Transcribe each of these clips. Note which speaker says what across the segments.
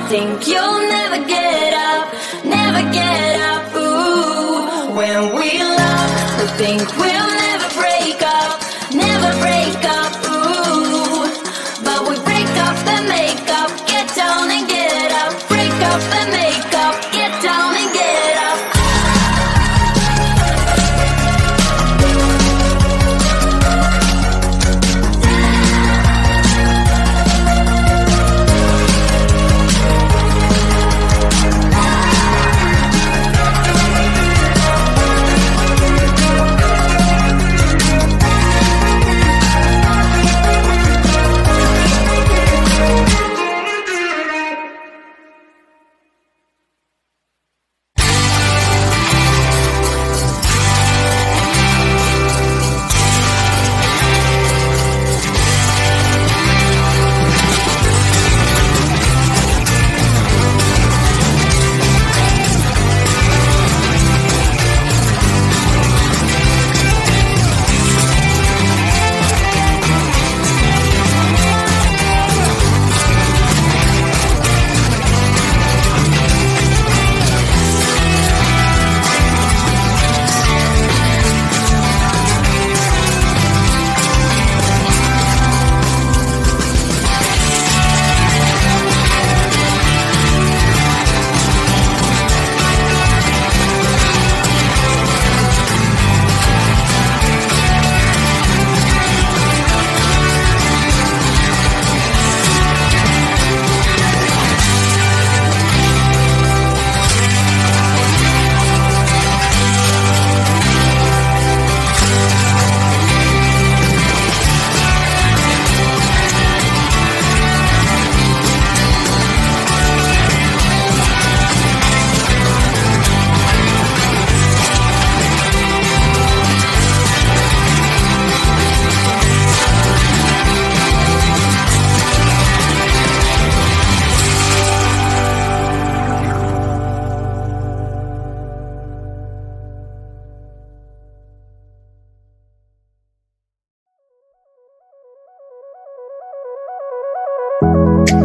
Speaker 1: think you'll never get up, never get up. Ooh, when we love, we think we'll never break up, never break up. Ooh, but we break up and make up, get down and get up, break up and make up, get down and get up.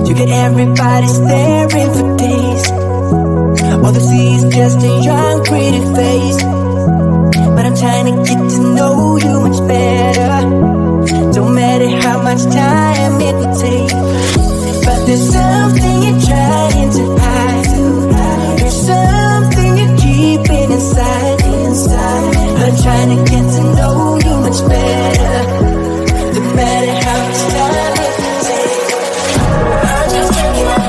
Speaker 2: You get everybody staring for days. All they see is just a young pretty face. But I'm trying to get to know you much better. Don't matter how much time it will take. But there's something you're trying to hide. There's something you're keeping inside. But I'm trying to get to know you much better. No matter how much time it will take. I'm just checking out.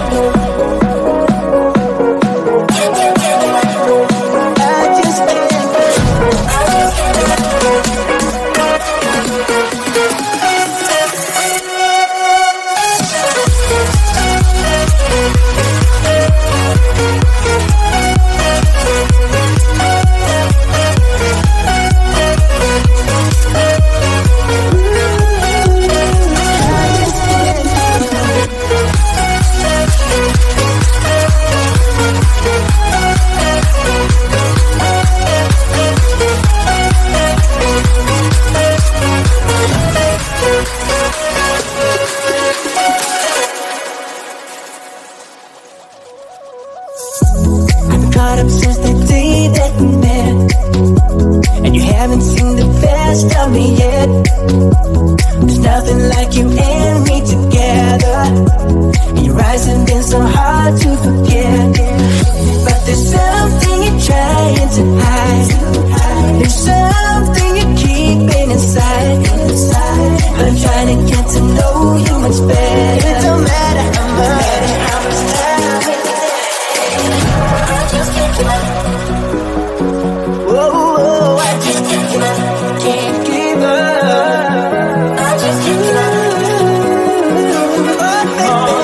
Speaker 2: Since the day that we met, and you haven't seen the best of me yet. There's nothing like you and me together, and your eyes have been so hard to forget. But there's something you're trying to hide. There's something you're keeping inside. But I'm trying to get to know you much better. It don't matter how much time it whoa, I just can't give up, can't give up. I just can't give up.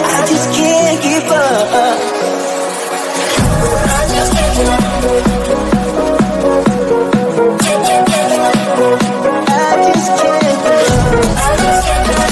Speaker 2: I just can't give up. I just can't give up. Can't give up. I just can't give up. I just can't give up.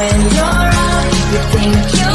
Speaker 1: when you're out, you think you're